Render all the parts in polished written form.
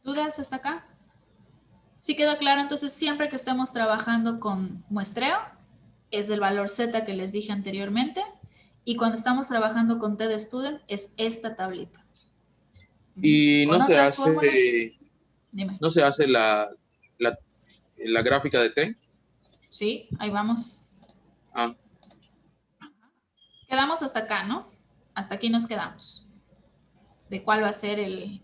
¿Dudas hasta acá? ¿Sí quedó claro? Entonces, siempre que estemos trabajando con muestreo, es el valor Z que les dije anteriormente. Y cuando estamos trabajando con TDStudent, es esta tablita. Y Con otras fórmulas, dime. no se hace la gráfica de T. Sí, ahí vamos. Ah, Quedamos hasta acá, ¿no? Hasta aquí nos quedamos. De cuál va a ser el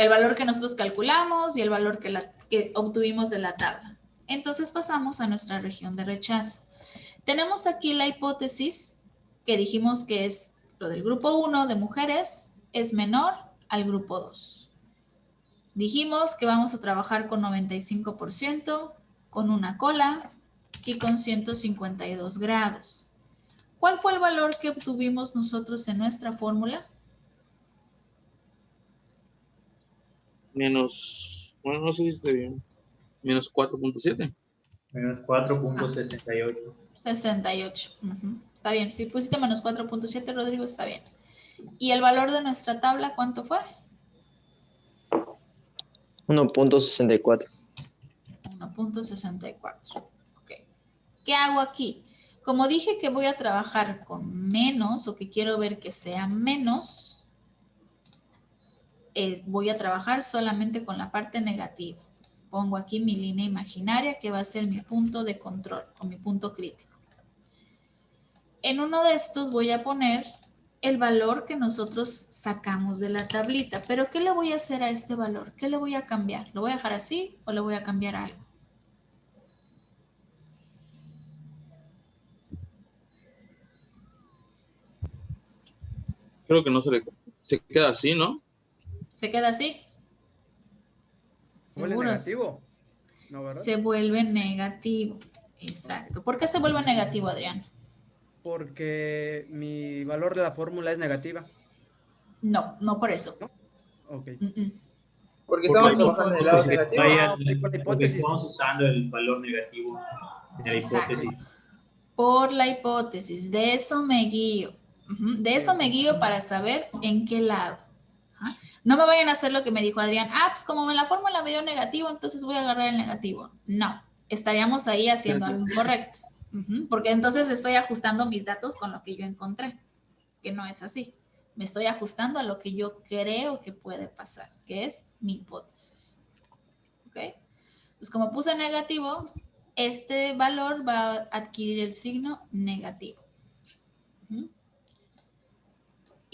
valor que nosotros calculamos y el valor que obtuvimos de la tabla. Entonces pasamos a nuestra región de rechazo. Tenemos aquí la hipótesis que dijimos que es lo del grupo 1 de mujeres es menor al grupo 2. Dijimos que vamos a trabajar con 95%, con una cola y con 152 grados. ¿Cuál fue el valor que obtuvimos nosotros en nuestra fórmula? menos, bueno, no sé si está bien. Menos 4.7. Menos 4.68. 68. Está bien. Si pusiste menos 4.7, Rodrigo, está bien. ¿Y el valor de nuestra tabla cuánto fue? 1.64. 1.64. Ok. ¿Qué hago aquí? Como dije que voy a trabajar con menos o que quiero ver que sea menos, voy a trabajar solamente con la parte negativa. Pongo aquí mi línea imaginaria que va a ser mi punto de control o mi punto crítico. En uno de estos voy a poner el valor que nosotros sacamos de la tablita. Pero ¿qué le voy a hacer a este valor? ¿Qué le voy a cambiar? ¿Lo voy a dejar así o le voy a cambiar algo? Creo que no se queda así, ¿no? ¿Se queda así? ¿Huele ¿Seguros? negativo? No, ¿verdad? Se vuelve negativo. Exacto. ¿Por qué se vuelve negativo, Adrián? Porque mi valor de la fórmula es negativa. No, no por eso. ¿No? Ok. Porque Por estamos mi trabajando en el lado hipótesis. negativo. Ah, ok, por la Porque hipótesis. estamos usando el valor negativo de la Exacto. hipótesis. Por la hipótesis. De eso me guío. De eso me guío para saber en qué lado. No me vayan a hacer lo que me dijo Adrián. Ah, pues como en la fórmula me dio negativo, entonces voy a agarrar el negativo. No, estaríamos ahí haciendo algo incorrecto. Porque entonces estoy ajustando mis datos con lo que yo encontré, que no es así. Me estoy ajustando a lo que yo creo que puede pasar, que es mi hipótesis. ¿Ok? Pues como puse negativo, este valor va a adquirir el signo negativo.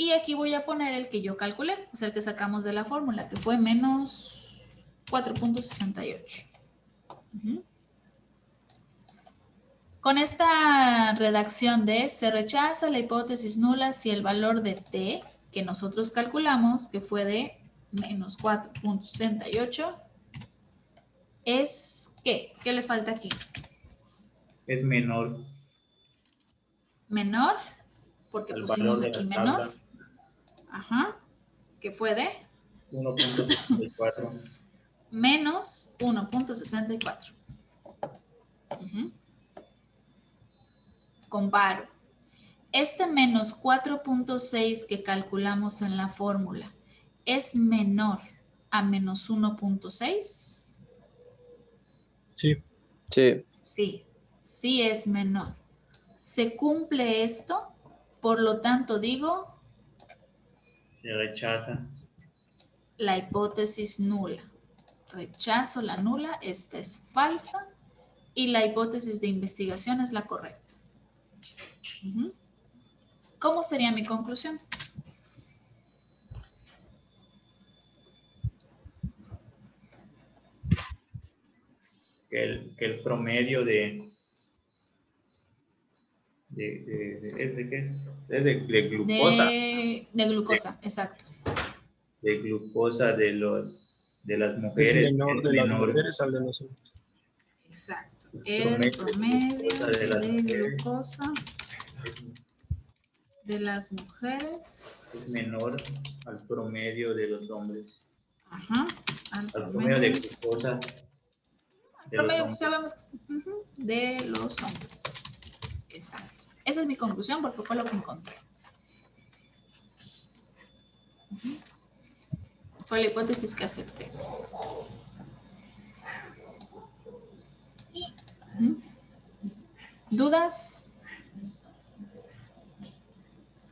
Y aquí voy a poner el que yo calculé, o sea, el que sacamos de la fórmula, que fue menos 4.68. Con esta redacción de se rechaza la hipótesis nula si el valor de t que nosotros calculamos, que fue de menos 4.68, es ¿qué? ¿Qué le falta aquí? Es menor Menor, porque al pusimos valor de aquí la menor. tabla. Ajá. ¿Qué fue de? 1.64. Menos 1.64. Comparo. Este menos 4.6 que calculamos en la fórmula es menor a menos 1.6. Sí. Sí. Sí, sí es menor. Se cumple esto, por lo tanto digo Se rechaza. la hipótesis nula. Rechazo la nula, esta es falsa y la hipótesis de investigación es la correcta. ¿Cómo sería mi conclusión? Que el promedio de ¿qué es? Es de glucosa. De glucosa, exacto. De glucosa de las Es mujeres menor es de las menor. mujeres al de los hombres. Exacto. El El promedio de las de mujeres glucosa de las mujeres es menor al promedio de los hombres. Ajá. Al promedio de glucosa de los Promedio, hombres. sabemos de los hombres. Exacto. Esa es mi conclusión porque fue lo que encontré. Fue la hipótesis que acepté. Ujú. ¿Dudas?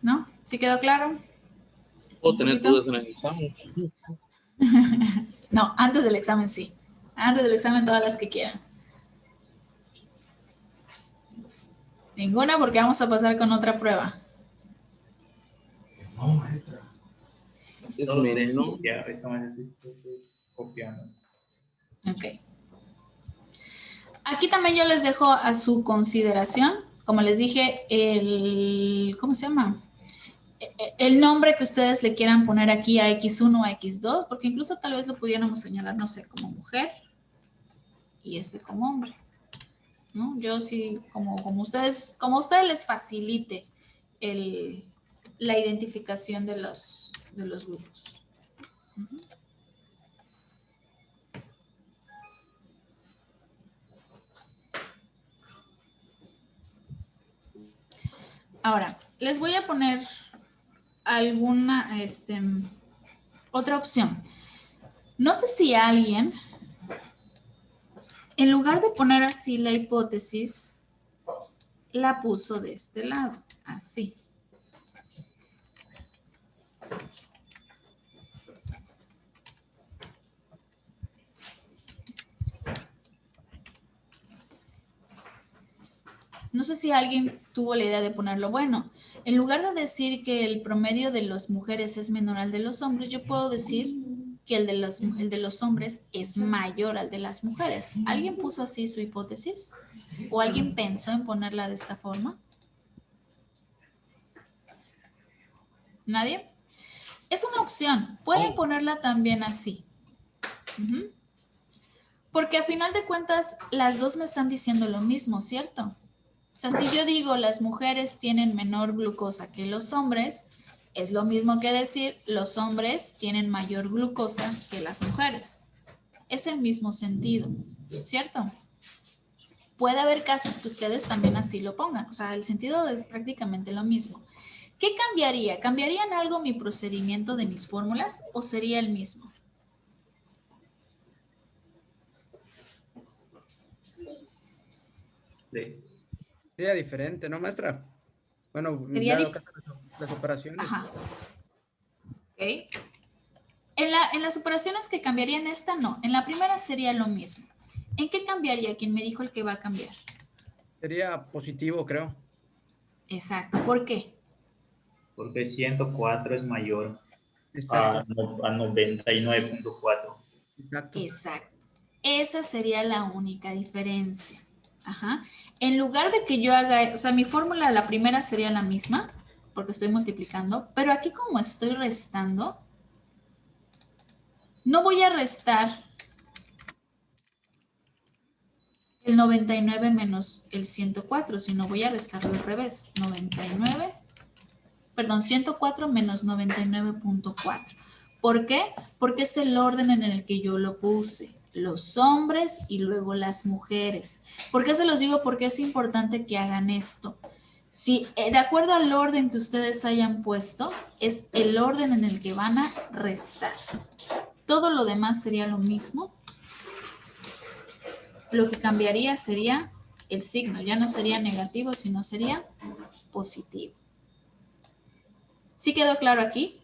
¿No? ¿Sí quedó claro? Puedo tener poquito? dudas en el examen. No, antes del examen sí. Antes del examen todas las que quieran. Ninguna porque vamos a pasar con otra prueba. Es Todos de- menos. Ya, esa manera estoy copiando. Ok. Aquí también yo les dejo a su consideración, como les dije, ¿cómo se llama? El nombre que ustedes le quieran poner aquí a X1 o a X2, porque incluso tal vez lo pudiéramos señalar, no sé, como mujer y este como hombre, ¿no? Yo sí, como a ustedes les facilite la identificación de los grupos. Ujú. Ahora, les voy a poner alguna, otra opción. No sé si alguien, en lugar de poner así la hipótesis, la puso de este lado, así. No sé si alguien tuvo la idea de ponerlo bueno. En lugar de decir que el promedio de las mujeres es menor al de los hombres, yo puedo decir que el de los hombres es mayor al de las mujeres. ¿Alguien puso así su hipótesis? ¿O alguien pensó en ponerla de esta forma? ¿Nadie? Es una opción. Pueden ponerla también así. Ujú. Porque a final de cuentas, las dos me están diciendo lo mismo, ¿cierto? O sea, si yo digo las mujeres tienen menor glucosa que los hombres, es lo mismo que decir los hombres tienen mayor glucosa que las mujeres. Es el mismo sentido, ¿cierto? Puede haber casos que ustedes también así lo pongan. O sea, el sentido es prácticamente lo mismo. ¿Qué cambiaría? ¿Cambiaría en algo mi procedimiento de mis fórmulas o sería el mismo? Sí. Sería diferente, ¿no, maestra? Bueno, Sería dado diferente. caso las operaciones. Ajá. Ok. En las operaciones que cambiarían esta, no. En la primera sería lo mismo. ¿En qué cambiaría? ¿Quién me dijo el que va a cambiar? Sería positivo, creo. Exacto. ¿Por qué? Porque 104 es mayor Exacto, a 99.4. exacto. Exacto. Esa sería la única diferencia. Ajá. En lugar de que yo haga, o sea, mi fórmula, la primera sería la misma, porque estoy multiplicando, pero aquí como estoy restando, no voy a restar el 99 menos el 104, sino voy a restarlo al revés. 104 menos 99.4. ¿Por qué? Porque es el orden en el que yo lo puse. Los hombres y luego las mujeres. ¿Por qué se los digo? Porque es importante que hagan esto. Si de acuerdo al orden que ustedes hayan puesto, es el orden en el que van a restar. Todo lo demás sería lo mismo. Lo que cambiaría sería el signo. Ya no sería negativo, sino sería positivo. ¿Sí quedó claro aquí?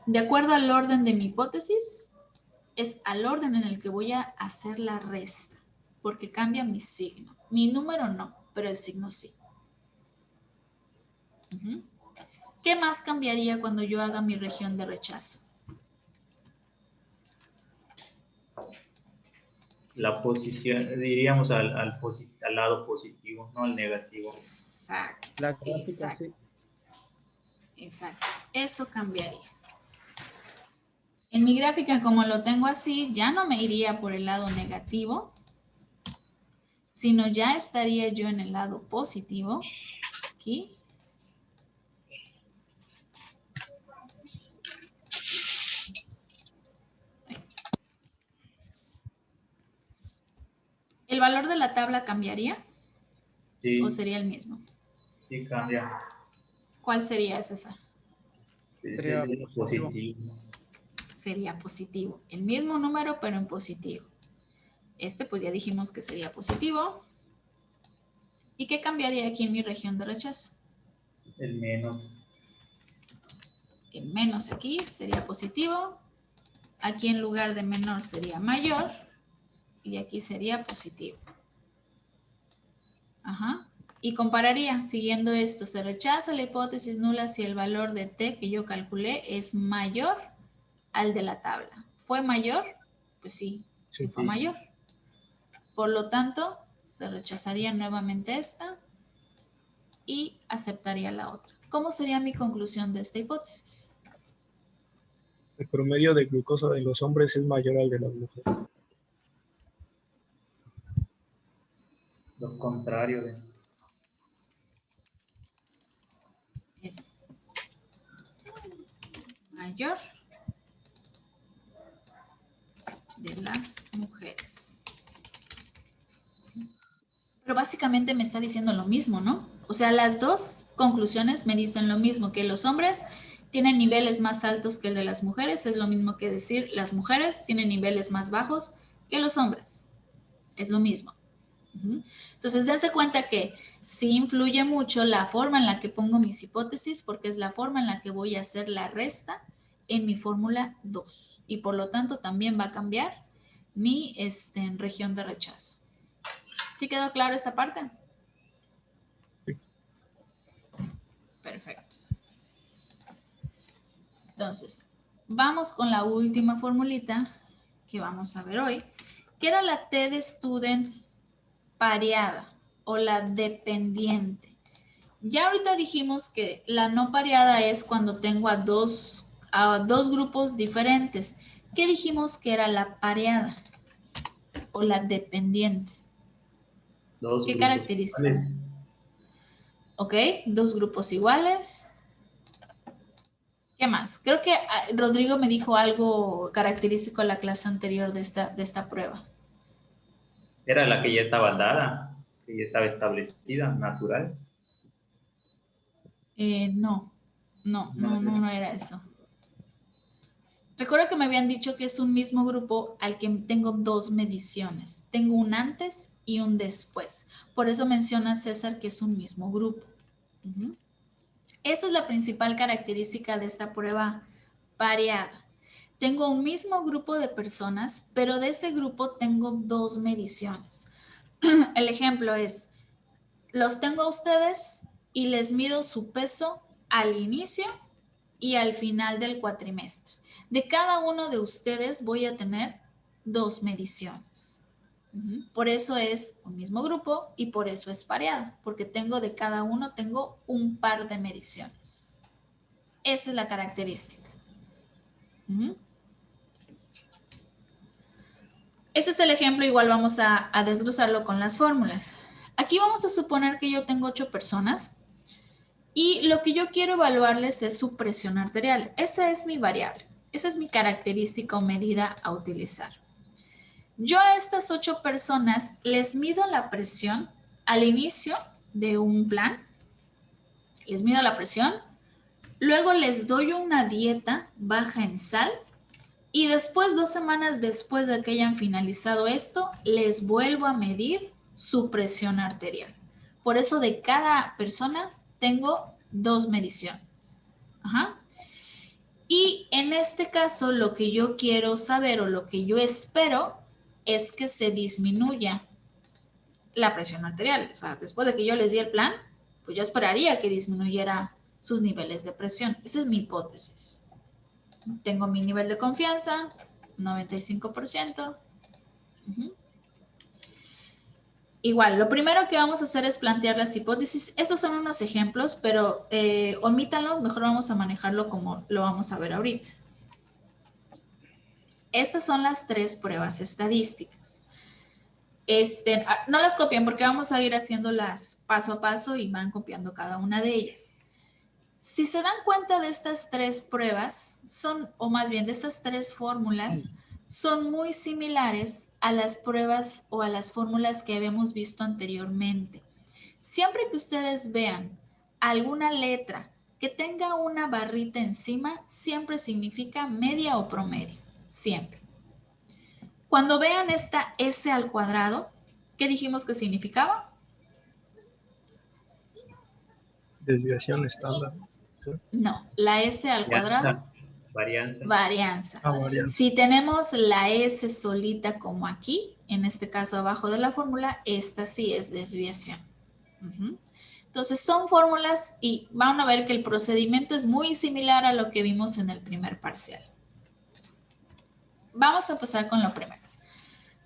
De acuerdo al orden de mi hipótesis, es al orden en el que voy a hacer la resta, porque cambia mi signo. Mi número no, pero el signo sí. Ujú. ¿Qué más cambiaría cuando yo haga mi región de rechazo? La posición, diríamos al lado positivo, no al negativo. Exacto, La gráfica, exacto, sí. exacto. Eso cambiaría. En mi gráfica, como lo tengo así, ya no me iría por el lado negativo, sino ya estaría yo en el lado positivo, aquí. ¿El valor de la tabla cambiaría o Sí, sería el mismo? sí cambia. ¿Cuál sería, César? Sí, Sería sería positivo. positivo. sería positivo. El mismo número, pero en positivo. Este, pues ya dijimos que sería positivo. ¿Y qué cambiaría aquí en mi región de rechazo? El menos. El menos aquí sería positivo. Aquí en lugar de menor sería mayor. Y aquí sería positivo. Ajá. Y compararía, siguiendo esto, se rechaza la hipótesis nula si el valor de t que yo calculé es mayor al de la tabla. ¿Fue mayor? Pues sí, sí fue mayor. Por lo tanto, se rechazaría nuevamente esta y aceptaría la otra. ¿Cómo sería mi conclusión de esta hipótesis? El promedio de glucosa de los hombres es mayor al de las mujeres. Lo contrario. Es mayor de las mujeres. Pero básicamente me está diciendo lo mismo, ¿no? O sea, las dos conclusiones me dicen lo mismo, que los hombres tienen niveles más altos que el de las mujeres, es lo mismo que decir las mujeres tienen niveles más bajos que los hombres. Es lo mismo. Entonces, dense cuenta que sí influye mucho la forma en la que pongo mis hipótesis, porque es la forma en la que voy a hacer la resta en mi fórmula 2. Y por lo tanto, también va a cambiar mi región de rechazo. ¿Sí quedó claro esta parte? Perfecto. Entonces, vamos con la última formulita que vamos a ver hoy, que era la T de student pareada o la dependiente. Ya ahorita dijimos que la no pareada es cuando tengo a dos grupos diferentes. ¿Qué dijimos que era la pareada o la dependiente? ¿Qué característica? Iguales. Ok, dos grupos iguales. ¿Qué más? Creo que Rodrigo me dijo algo característico en la clase anterior de esta prueba. Era la que ya estaba dada, que ya estaba establecida, natural. No era eso. Recuerdo que me habían dicho que es un mismo grupo al que tengo dos mediciones. Tengo un antes y un después. Por eso menciona César que es un mismo grupo. Esa es la principal característica de esta prueba pareada. Tengo un mismo grupo de personas, pero de ese grupo tengo dos mediciones. El ejemplo es, los tengo a ustedes y les mido su peso al inicio y al final del cuatrimestre. De cada uno de ustedes voy a tener dos mediciones. Por eso es un mismo grupo y por eso es pareado, porque tengo de cada uno, tengo un par de mediciones. Esa es la característica. Este es el ejemplo, igual vamos a desglosarlo con las fórmulas. Aquí vamos a suponer que yo tengo 8 personas y lo que yo quiero evaluarles es su presión arterial. Esa es mi variable, esa es mi característica o medida a utilizar. Yo a estas 8 personas les mido la presión al inicio de un plan, les mido la presión, luego les doy una dieta baja en sal y después, 2 semanas después de que hayan finalizado esto, les vuelvo a medir su presión arterial. Por eso de cada persona tengo 2 mediciones. Y en este caso, lo que yo quiero saber o lo que yo espero es que se disminuya la presión arterial. O sea, después de que yo les di el plan, pues yo esperaría que disminuyera sus niveles de presión. Esa es mi hipótesis. Tengo mi nivel de confianza, 95%. Igual, lo primero que vamos a hacer es plantear las hipótesis. Estos son unos ejemplos, pero omítanlos, mejor vamos a manejarlo como lo vamos a ver ahorita. Estas son las 3 pruebas estadísticas. No las copien porque vamos a ir haciéndolas paso a paso y van copiando cada una de ellas. Si se dan cuenta de estas 3 pruebas, o más bien de estas 3 fórmulas, son muy similares a las pruebas o a las fórmulas que habíamos visto anteriormente. Siempre que ustedes vean alguna letra que tenga una barrita encima siempre significa media o promedio, siempre. Cuando vean esta S al cuadrado, ¿qué dijimos que significaba? Desviación estándar. ¿Sí? No, la S al cuadrado, Varianza. varianza. Varianza. Si tenemos la S solita como aquí, en este caso abajo de la fórmula, esta sí es desviación. Entonces son fórmulas y van a ver que el procedimiento es muy similar a lo que vimos en el primer parcial. Vamos a empezar con lo primero.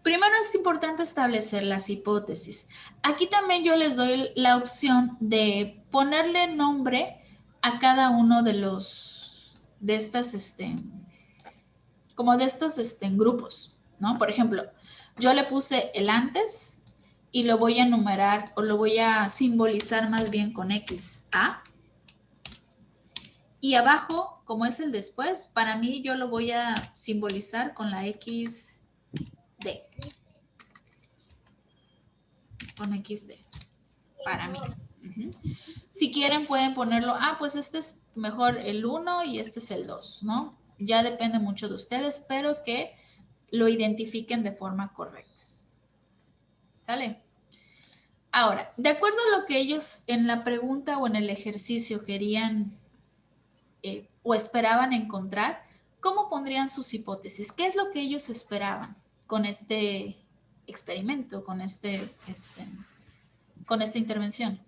Primero es importante establecer las hipótesis. Aquí también yo les doy la opción de ponerle nombre a cada uno de los, de estas, como de estos grupos, ¿no? Por ejemplo, yo le puse el antes y lo voy a numerar o lo voy a simbolizar más bien con XA. Y abajo, como es el después, para mí yo lo voy a simbolizar con la XD. Con XD, para mí. Si quieren pueden ponerlo, pues este es mejor el 1 y este es el 2, ¿no? Ya depende mucho de ustedes, pero que lo identifiquen de forma correcta. ¿Sale? Ahora, de acuerdo a lo que ellos en la pregunta o en el ejercicio querían o esperaban encontrar, ¿cómo pondrían sus hipótesis? ¿Qué es lo que ellos esperaban con este experimento, con esta intervención?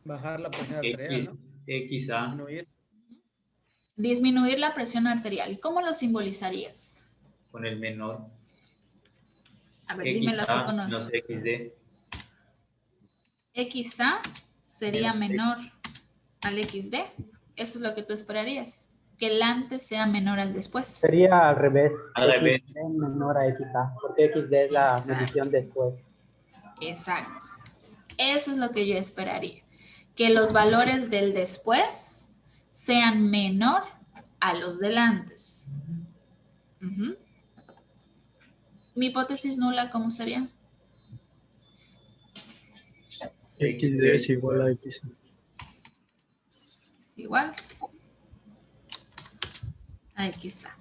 Bajar la presión arterial, ¿no? XA. Disminuir la presión arterial. ¿Y cómo lo simbolizarías? Con el menor. A ver, dímelo así con menos XD. XA sería menor al XD. Eso es lo que tú esperarías. Que el antes sea menor al después. Sería al revés. Al revés. XD menor a XA, porque XD es la medición después. Exacto. Eso es lo que yo esperaría. Que los valores del después sean menor a los del antes. Mi hipótesis nula, ¿cómo sería? XD es igual a X. Igual a XA.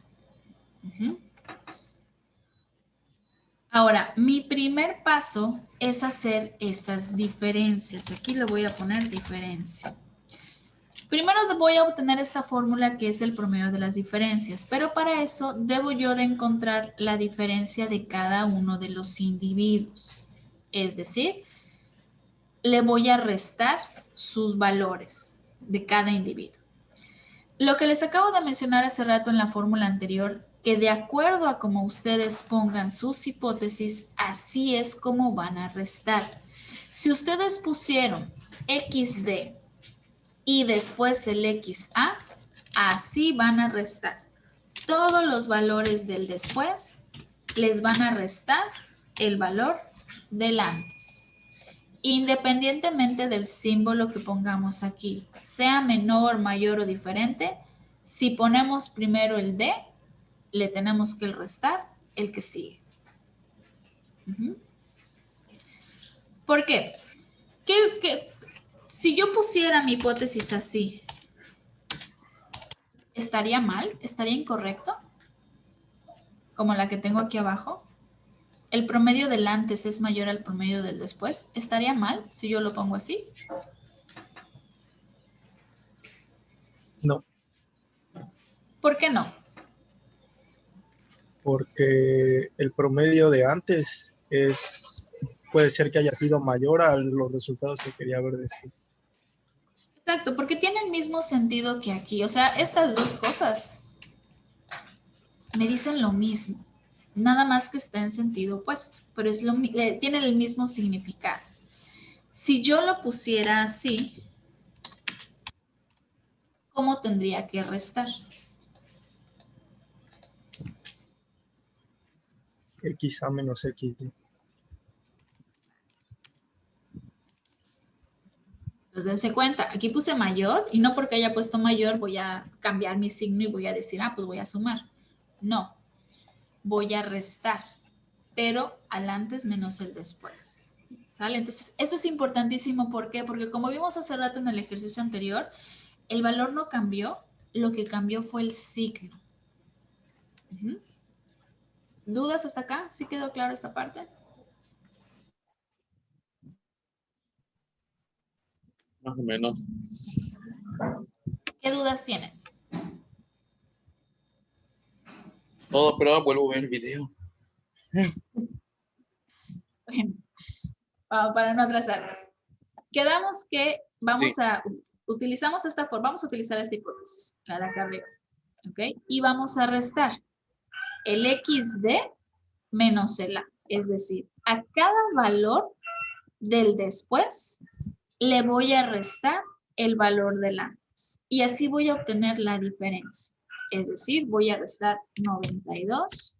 Ahora, mi primer paso es hacer esas diferencias. Aquí le voy a poner diferencia. Primero voy a obtener esta fórmula que es el promedio de las diferencias, pero para eso debo yo de encontrar la diferencia de cada uno de los individuos. Es decir, le voy a restar sus valores de cada individuo. Lo que les acabo de mencionar hace rato en la fórmula anterior, que de acuerdo a cómo ustedes pongan sus hipótesis, así es como van a restar. Si ustedes pusieron XD y después el XA, así van a restar. Todos los valores del después les van a restar el valor del antes. Independientemente del símbolo que pongamos aquí, sea menor, mayor o diferente, si ponemos primero el D, le tenemos que restar el que sigue. ¿Por qué? Si yo pusiera mi hipótesis así, ¿estaría mal? ¿Estaría incorrecto? Como la que tengo aquí abajo. ¿El promedio del antes es mayor al promedio del después? ¿Estaría mal si yo lo pongo así? No. ¿Por qué no? Porque el promedio de antes puede ser que haya sido mayor a los resultados que quería ver después. Exacto, porque tiene el mismo sentido que aquí. O sea, estas dos cosas me dicen lo mismo. Nada más que está en sentido opuesto, pero tiene el mismo significado. Si yo lo pusiera así, ¿cómo tendría que restar? XA menos XD. Entonces, dense cuenta, aquí puse mayor y no porque haya puesto mayor voy a cambiar mi signo y voy a decir, pues voy a sumar. No, voy a restar, pero al antes menos el después. ¿Sale? Entonces, esto es importantísimo. ¿Por qué? Porque como vimos hace rato en el ejercicio anterior, el valor no cambió, lo que cambió fue el signo. Ujú. ¿Dudas hasta acá? ¿Sí quedó claro esta parte? Más o menos. ¿Qué dudas tienes? Todo, pero vuelvo a ver el video. Bueno, para no atrasarnos. Quedamos que vamos Sí. a utilizamos esta forma, vamos a utilizar esta hipótesis, la de acá arriba, ¿ok? Y vamos a restar el XD menos el A, es decir, a cada valor del después le voy a restar el valor del antes y así voy a obtener la diferencia, es decir, voy a restar 92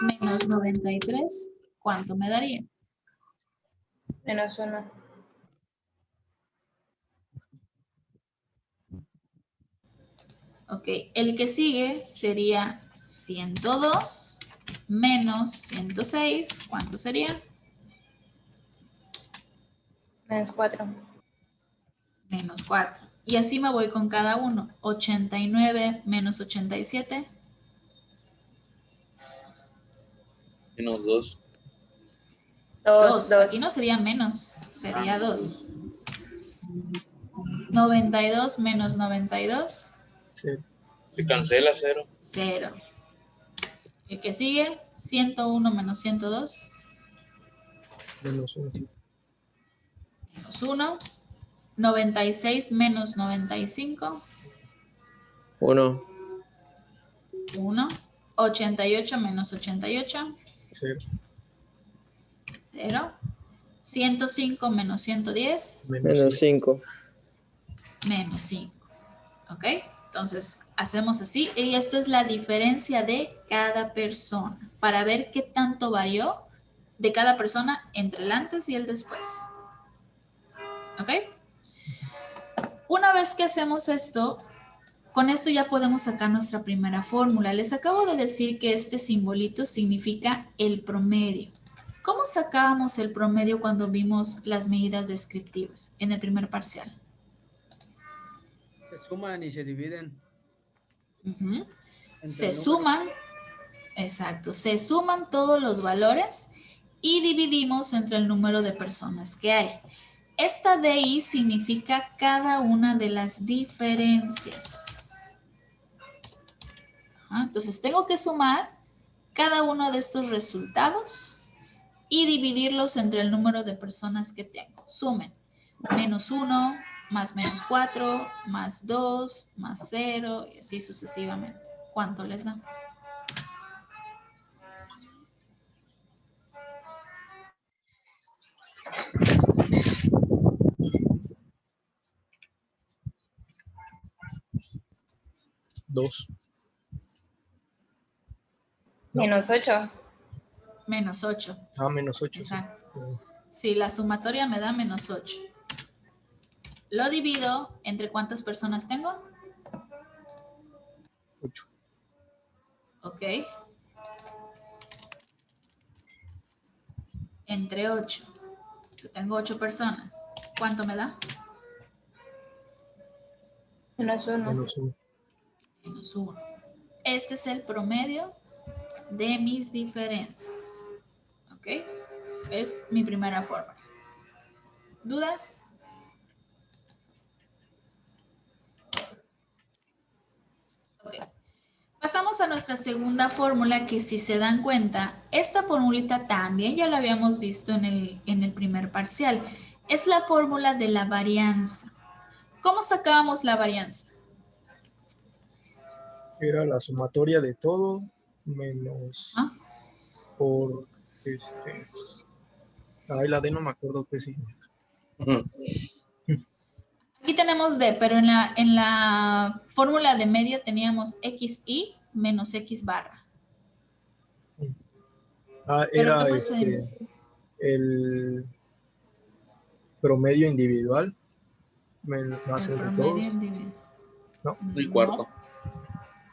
menos 93, ¿cuánto me daría? -1. Ok, el que sigue sería 102 menos 106. ¿Cuánto sería? -4. Menos 4. Y así me voy con cada uno. 89 menos 87. -2. 2. 2. Aquí no sería menos, sería 2. 92 menos 92. Sí. Se cancela 0. 0. El que sigue, 101 menos 102. Menos 1. Menos 1. 96 menos 95. 1. 1. 88 menos 88. 0. 0. 105 menos 110. Menos 5. Menos 5. ¿Ok? Entonces, hacemos así. Y esto es la diferencia de cada persona. Para ver qué tanto varió de cada persona entre el antes y el después. ¿Ok? Una vez que hacemos esto, con esto ya podemos sacar nuestra primera fórmula. Les acabo de decir que este simbolito significa el promedio. ¿Cómo sacábamos el promedio cuando vimos las medidas descriptivas en el primer parcial? Se suman y se dividen. Ujú. Entre Se el número. suman, exacto, se suman todos los valores y dividimos entre el número de personas que hay. Esta DI significa cada una de las diferencias. Entonces tengo que sumar cada uno de estos resultados y dividirlos entre el número de personas que tengo. Sumen. Menos 1, más menos 4, más 2, más 0 y así sucesivamente. ¿Cuánto les da? Dos. -8. Menos 8. Menos 8. Exacto. Sí, la sumatoria me da menos 8. Lo divido entre ¿cuántas personas tengo? 8. Ok. Entre 8. Yo tengo 8 personas. ¿Cuánto me da? -1. Menos 1. Menos 1. Este es el promedio de mis diferencias. ¿Ok? Es mi primera fórmula. ¿Dudas? Ok. Pasamos a nuestra segunda fórmula que si se dan cuenta, esta formulita también ya la habíamos visto en el primer parcial. Es la fórmula de la varianza. ¿Cómo sacábamos la varianza? Era la sumatoria de todo menos por Ahí la D no me acuerdo qué significa. Aquí tenemos D, pero en la fórmula de media teníamos XI menos X barra. Era ¿Pero qué pasó? el promedio individual más El el de promedio todos. individual. No. El cuarto.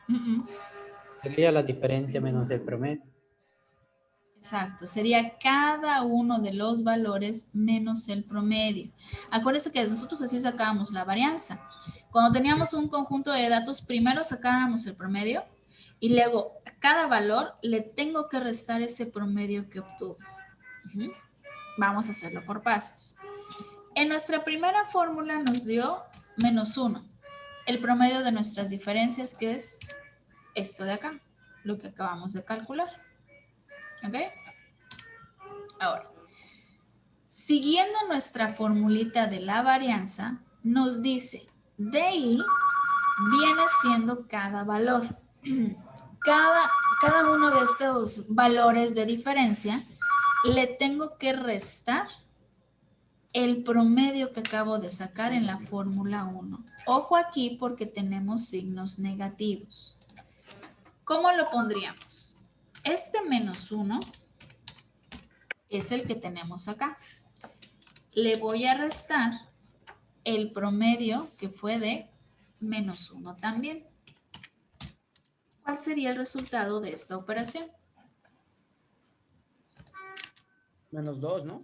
No. Sería la diferencia menos el promedio. Exacto, sería cada uno de los valores menos el promedio. Acuérdense que nosotros así sacábamos la varianza. Cuando teníamos un conjunto de datos, primero sacábamos el promedio y luego a cada valor le tengo que restar ese promedio que obtuve. Ujú. Vamos a hacerlo por pasos. En nuestra primera fórmula nos dio -1, el promedio de nuestras diferencias, que es esto de acá, lo que acabamos de calcular. ¿Ok? Ahora, siguiendo nuestra formulita de la varianza, nos dice, DI viene siendo cada valor. Cada uno de estos valores de diferencia le tengo que restar el promedio que acabo de sacar en la fórmula 1. Ojo aquí porque tenemos signos negativos. ¿Cómo lo pondríamos? Este -1 es el que tenemos acá. Le voy a restar el promedio que fue de -1 también. ¿Cuál sería el resultado de esta operación? -2, ¿no?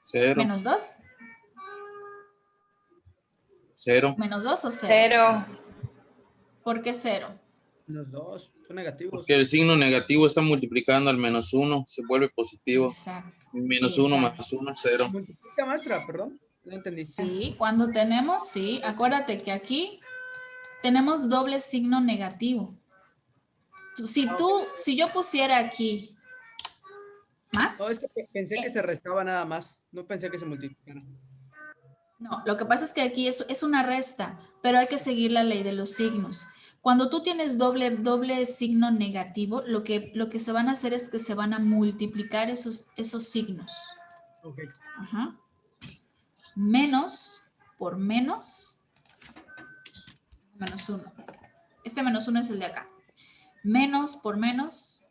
0. ¿-2? 0. ¿-2 o 0? 0. ¿Por qué 0? -2, son negativos. Porque el signo negativo está multiplicando al -1, se vuelve positivo. Exacto. -1 Exacto. más 1, 0. Multiplica, maestra, perdón. No entendí. Sí, cuando tenemos, sí, acuérdate que aquí tenemos doble signo negativo. Si yo pusiera aquí más. No, es que pensé que se restaba nada más. No pensé que se multiplicara. No, lo que pasa es que aquí es una resta, pero hay que seguir la ley de los signos. Cuando tú tienes doble signo negativo, lo que se van a hacer es que se van a multiplicar esos signos. Ok. Ajá. Menos por menos, -1. Este -1 es el de acá. Menos por menos,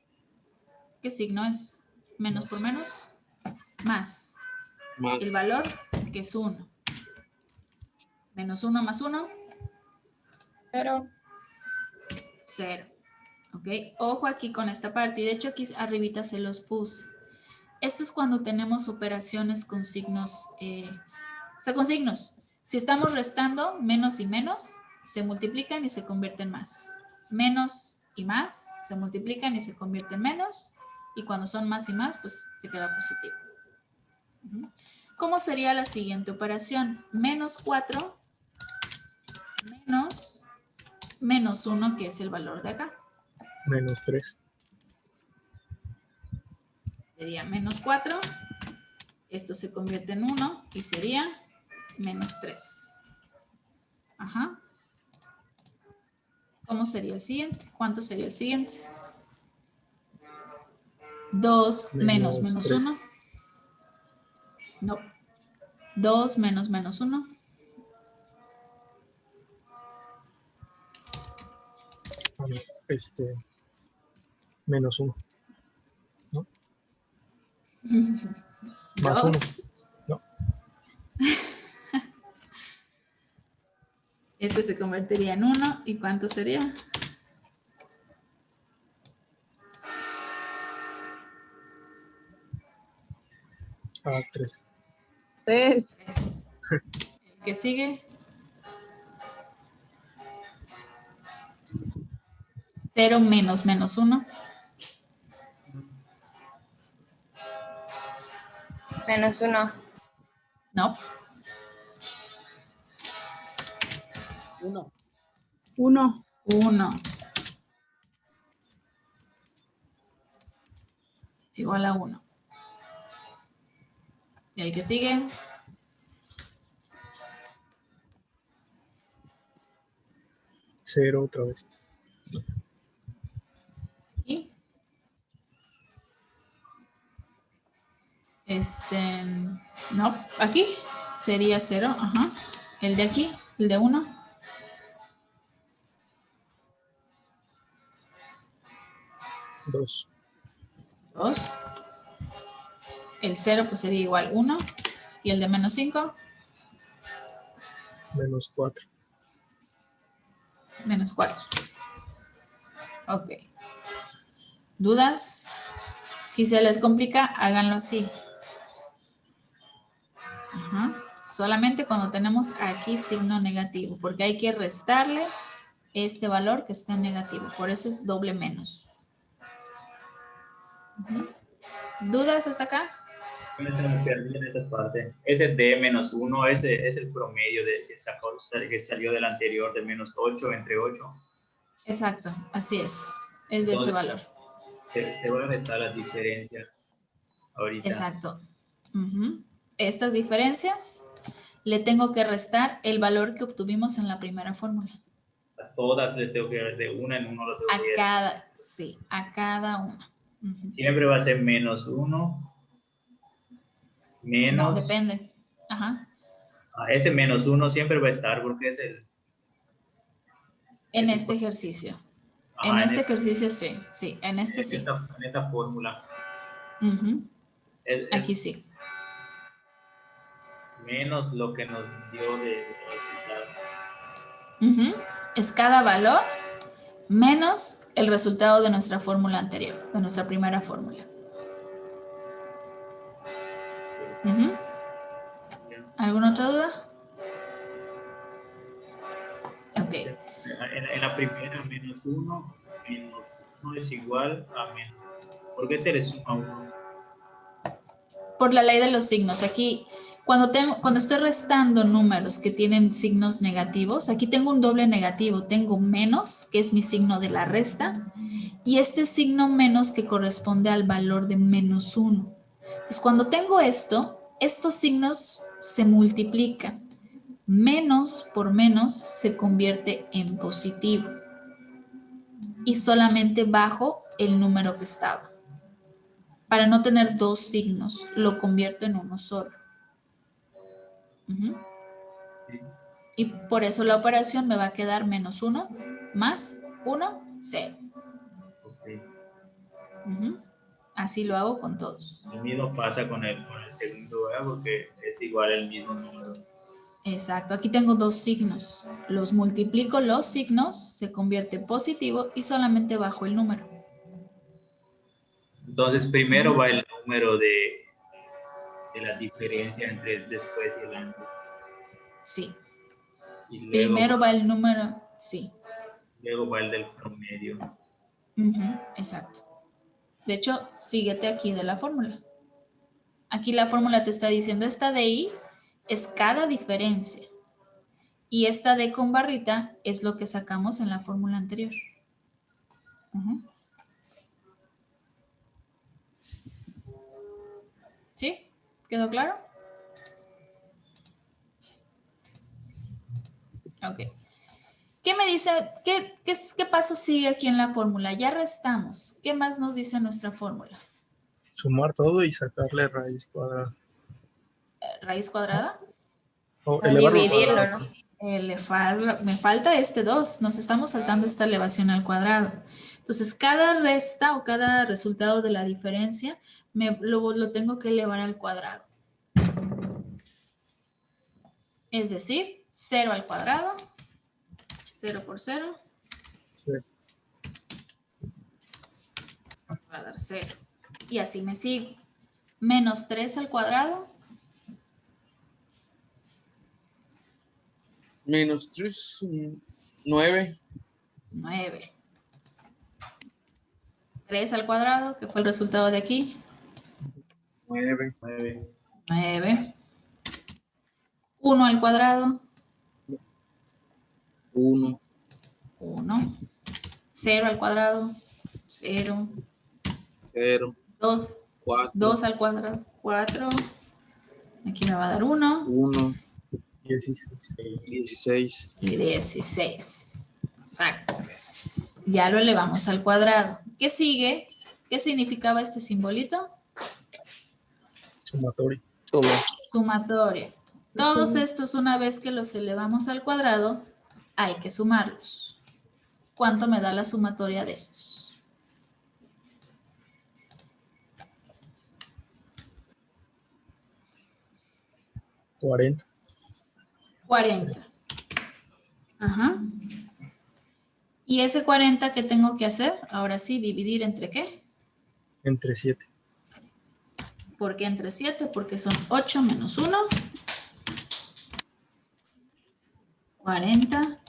¿qué signo es? Menos por menos, más. Más. El valor, que es 1. -1 más 1, 0. 0. ¿Ok? Ojo aquí con esta parte. Y de hecho aquí arribita se los puse. Esto es cuando tenemos operaciones con signos, con signos. Si estamos restando, menos y menos se multiplican y se convierten en más. Menos y más se multiplican y se convierten en menos. Y cuando son más y más, pues te queda positivo. ¿Cómo sería la siguiente operación? -4 menos -1, que es el valor de acá. -3. Sería -4. Esto se convierte en 1 y sería -3. Ajá. ¿Cómo sería el siguiente? ¿Cuánto sería el siguiente? 2 menos -1. No. 2 menos -1. -1. ¿No? Más 1. No. Este se convertiría en 1. ¿Y cuánto sería? Ah, 3. 3. ¿El que sigue? 0 menos -1. -1. No. 1. 1. Es igual a 1. ¿Y el que sigue? 0 otra vez. Aquí. No, aquí sería 0. Ajá. El de aquí, el de 1. 2. 2. El 0 pues sería igual 1. Y el de -5. -4. -4. Ok. ¿Dudas? Si se les complica, háganlo así. Ajá. Solamente cuando tenemos aquí signo negativo, porque hay que restarle este valor que está en negativo. Por eso es doble menos. Ujú. ¿Dudas hasta acá? Me perdí en esta parte. Ese D menos 1, ese es el promedio que salió del anterior de menos 8 entre 8. Exacto, así es. Es de ese Entonces, valor. Se van a restar las diferencias ahorita. Exacto. Ujú. Estas diferencias le tengo que restar el valor que obtuvimos en la primera fórmula. A todas les tengo que dar de una en uno. A cada, sí, a cada una. Ujú. Siempre va a ser menos 1. Menos. No, depende. Ajá. Ese menos 1 siempre va a estar porque es el... En este ejercicio. En este ejercicio sí, sí, en este sí. En esta fórmula. Ujú. Es Aquí sí. menos lo que nos dio de resultado. Ujú. Es cada valor menos el resultado de nuestra fórmula anterior, de nuestra primera fórmula. Ujú. ¿Alguna otra duda? Ok. En la primera, menos 1 es igual a menos. ¿Por qué se le suma 1? Por la ley de los signos. Aquí, cuando estoy restando números que tienen signos negativos, aquí tengo un doble negativo. Tengo menos, que es mi signo de la resta, y este signo menos que corresponde al valor de menos 1. Entonces, cuando tengo esto, estos signos se multiplican. Menos por menos se convierte en positivo. Y solamente bajo el número que estaba. Para no tener dos signos, lo convierto en uno solo. Uh-huh. Y por eso la operación me va a quedar menos 1 más 1, 0. Okay. Uh-huh. Así lo hago con todos. Lo mismo pasa con el segundo, ¿verdad? Porque es igual el mismo número. Exacto, aquí tengo dos signos. Los multiplico los signos, se convierte en positivo y solamente bajo el número. Entonces primero va el número de la diferencia entre el después y el antes. Sí. Y luego primero va el número, sí. Luego va el del promedio. Uh-huh, exacto. De hecho, síguete aquí de la fórmula. Aquí la fórmula te está diciendo esta DI es cada diferencia. Y esta D con barrita es lo que sacamos en la fórmula anterior. Uh-huh. ¿Sí? ¿Quedó claro? Ok. ¿Qué me dice? ¿Qué paso sigue aquí en la fórmula? Ya restamos. ¿Qué más nos dice nuestra fórmula? Sumar todo y sacarle raíz cuadrada. ¿Raíz cuadrada? O elevarlo al Dividirlo, cuadrado. ¿no? Me falta este 2. Nos estamos saltando esta elevación al cuadrado. Entonces, cada resta o cada resultado de la diferencia lo tengo que elevar al cuadrado. Es decir, 0 al cuadrado. 0 por 0. Sí. Va a dar 0. Y así me sigo. Menos 3 al cuadrado. Menos 3, 9. 9. 3 al cuadrado, que fue el resultado de aquí. 9. 9. 1 al cuadrado. 1. 1. 0 al cuadrado. 0. 0. 2. 4. 2 al cuadrado. 4. Aquí me va a dar 1. 1. 16. 16. Y 16. Exacto. Ya lo elevamos al cuadrado. ¿Qué sigue? ¿Qué significaba este simbolito? Sumatorio. Suma. Sumatoria. Todos estos, una vez que los elevamos al cuadrado, hay que sumarlos. ¿Cuánto me da la sumatoria de estos? 40. 40. Ajá. ¿Y ese 40 qué tengo que hacer? Ahora sí, dividir entre qué? Entre 7. ¿Por qué entre 7? Porque son 8 menos 1. 40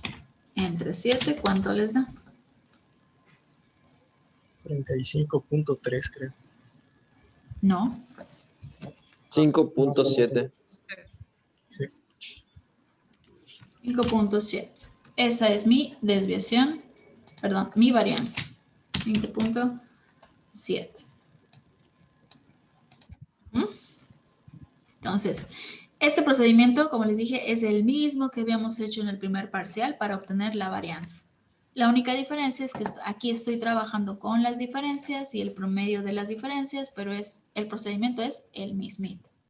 entre 7, ¿cuánto les da? 35.3 creo. No. 5.7. Sí. 5.7. Esa es mi desviación, perdón, mi varianza. 5.7. Entonces, este procedimiento, como les dije, es el mismo que habíamos hecho en el primer parcial para obtener la varianza. La única diferencia es que aquí estoy trabajando con las diferencias y el promedio de las diferencias, pero el procedimiento es el mismito.